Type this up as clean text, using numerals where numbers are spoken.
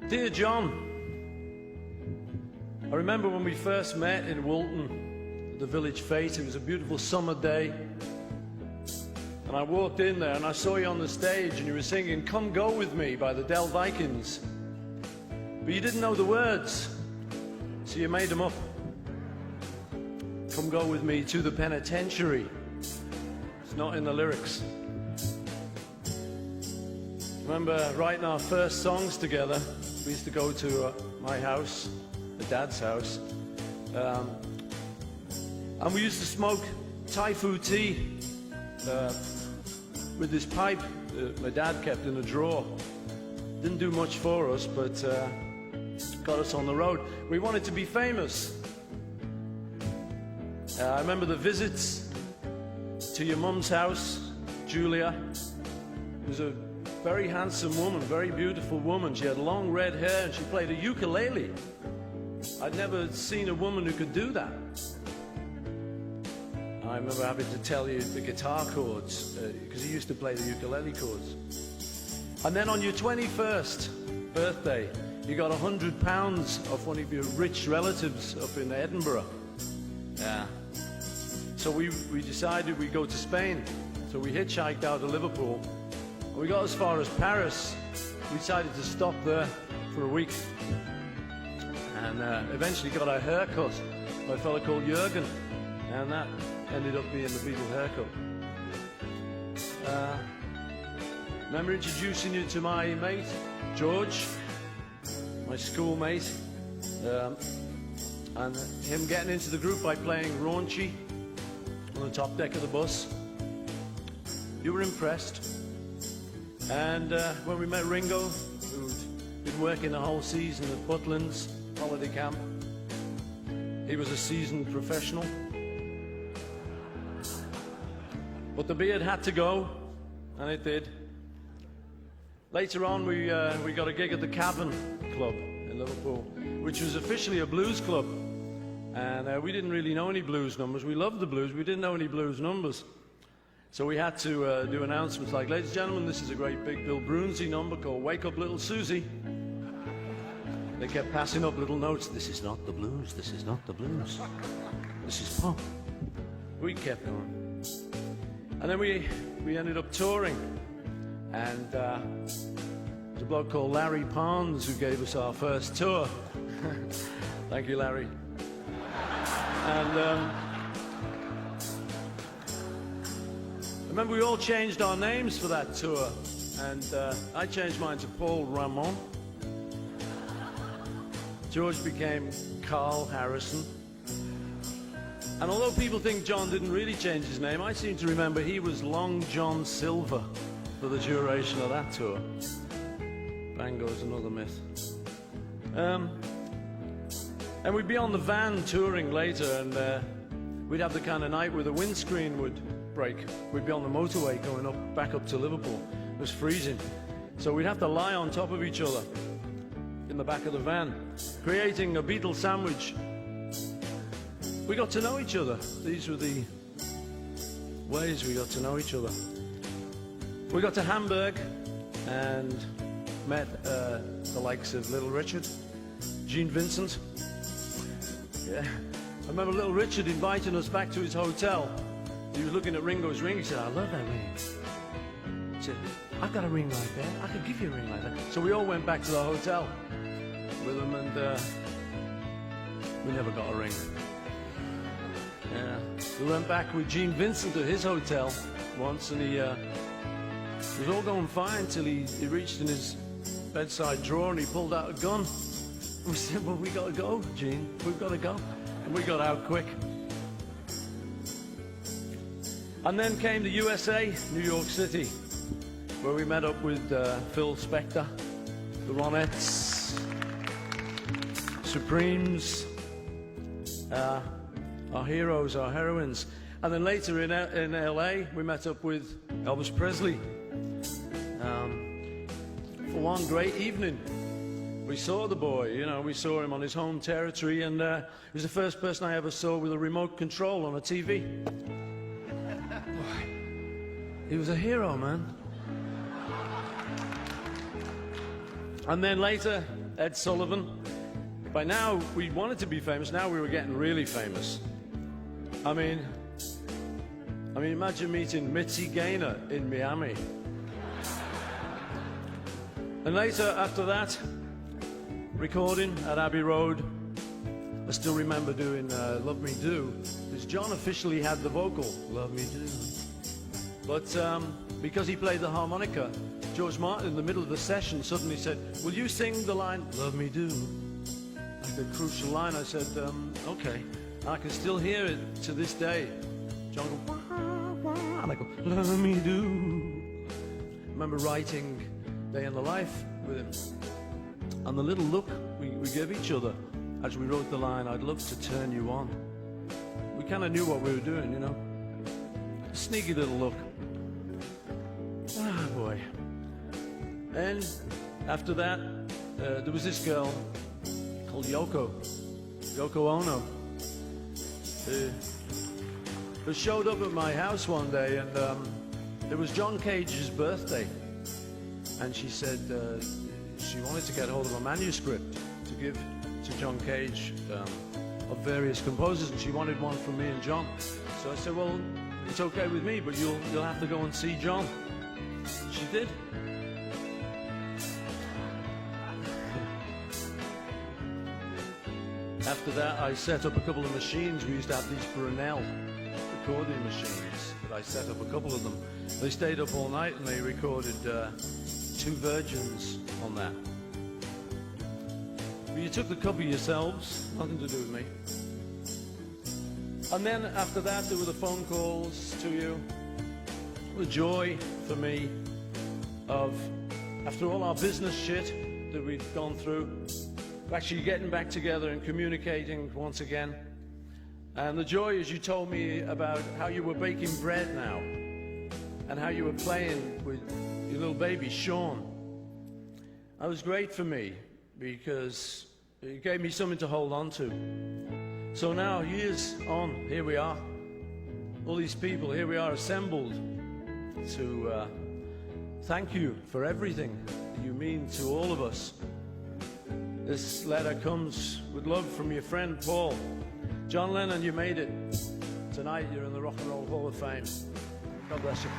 Dear John, I remember when we first met in Woolton at the Village Fete. It was a beautiful summer day. And I walked in there and I saw you on the stage and you were singing "Come Go With Me" by the Del Vikings. But you didn't know the words, so you made them up. Come go with me to the penitentiary. It's not in the lyrics. Remember writing our first songs together. We used to go to my house, my dad's house, and we used to smoke Thai food tea with this pipe that my dad kept in a drawer. Didn't do much for us, but got us on the road. We wanted to be famous. I remember the visits to your mum's house, Julia. It was a very handsome woman, very beautiful woman. She had long red hair and she played a ukulele. I'd never seen a woman who could do that. I remember having to tell you the guitar chords because he used to play the ukulele chords. And then on your 21st birthday, you got £100 off one of your rich relatives up in Edinburgh. Yeah. So we decided we'd go to Spain. So we hitchhiked out of Liverpool. We got as far as Paris. We decided to stop there for a week. And eventually got our hair cut by a fella called Jürgen. And that ended up being the Beatle haircut. Remember introducing you to my mate, George, my schoolmate, and him getting into the group by playing Raunchy on the top deck of the bus. You were impressed. And when we met Ringo, who'd been working the whole season at Butlins holiday camp, he was a seasoned professional. But the beard had to go, and it did. Later on, we got a gig at the Cavern Club in Liverpool, which was officially a blues club. And we didn't really know any blues numbers. We loved the blues, we didn't know any blues numbers. So we had to do announcements like, "Ladies and gentlemen, this is a great big Bill Brunsey number called Wake Up Little Susie." They kept passing up little notes. "This is not the blues, this is not the blues. This is pop." We kept going. And then we ended up touring. And there's a bloke called Larry Pons who gave us our first tour. Thank you, Larry. And I remember we all changed our names for that tour. And I changed mine to Paul Ramon. George became Carl Harrison. And although people think John didn't really change his name, I seem to remember he was Long John Silver for the duration of that tour. Bang goes another myth. And we'd be on the van touring later, and we'd have the kind of night where the windscreen would break. We'd be on the motorway going back up to Liverpool. It was freezing. So we'd have to lie on top of each other in the back of the van, creating a Beatle sandwich. We got to know each other. These were the ways we got to know each other. We got to Hamburg and met the likes of Little Richard, Gene Vincent. Yeah. I remember Little Richard inviting us back to his hotel. He was looking at Ringo's ring. He said, "I love that ring." He said, "I've got a ring like that. I could give you a ring like that." So we all went back to the hotel with him, and we never got a ring. Yeah. We went back with Gene Vincent to his hotel once, and he was all going fine till he reached in his bedside drawer and he pulled out a gun. We said, "Well, we got to go, Gene. We've got to go." And we got out quick. And then came the USA, New York City, where we met up with Phil Spector, the Ronettes, Supremes, our heroes, our heroines. And then later in LA, we met up with Elvis Presley. For one great evening, we saw the boy, you know, we saw him on his home territory, and he was the first person I ever saw with a remote control on a TV. Boy, he was a hero, man. And then later, Ed Sullivan. By now, we wanted to be famous. Now we were getting really famous. I mean, imagine meeting Mitzi Gaynor in Miami. And later, after that, recording at Abbey Road, I still remember doing Love Me Do, because John officially had the vocal, Love Me Do. But because he played the harmonica, George Martin in the middle of the session suddenly said, will you sing the line, Love Me Do? Like the crucial line. I said, okay. And I can still hear it to this day. John goes, wah, wah, and I go, Love Me Do. I remember writing Day in the Life with him. And the little look we gave each other as we wrote the line, I'd love to turn you on. We kind of knew what we were doing, you know. A sneaky little look. Ah, boy. And after that, there was this girl called Yoko Ono, who showed up at my house one day, and it was John Cage's birthday. And she said she wanted to get hold of a manuscript to give to John Cage of various composers, and she wanted one from me and John. So I said, well, it's okay with me, but you'll have to go and see John. She did. After that, I set up a couple of machines. We used to have these Brunel recording machines, but I set up a couple of them. They stayed up all night and they recorded 2 Virgins on that. But you took the cover yourselves, nothing to do with me. And then after that, there were the phone calls to you. The joy for me of, after all our business shit that we'd gone through, actually getting back together and communicating once again. And the joy as you told me about how you were baking bread now and how you were playing with your little baby, Sean. That was great for me because it gave me something to hold on to. So now, years on, here we are. All these people, here we are assembled to thank you for everything you mean to all of us. This letter comes with love from your friend Paul. John Lennon, you made it. Tonight you're in the Rock and Roll Hall of Fame. God bless you.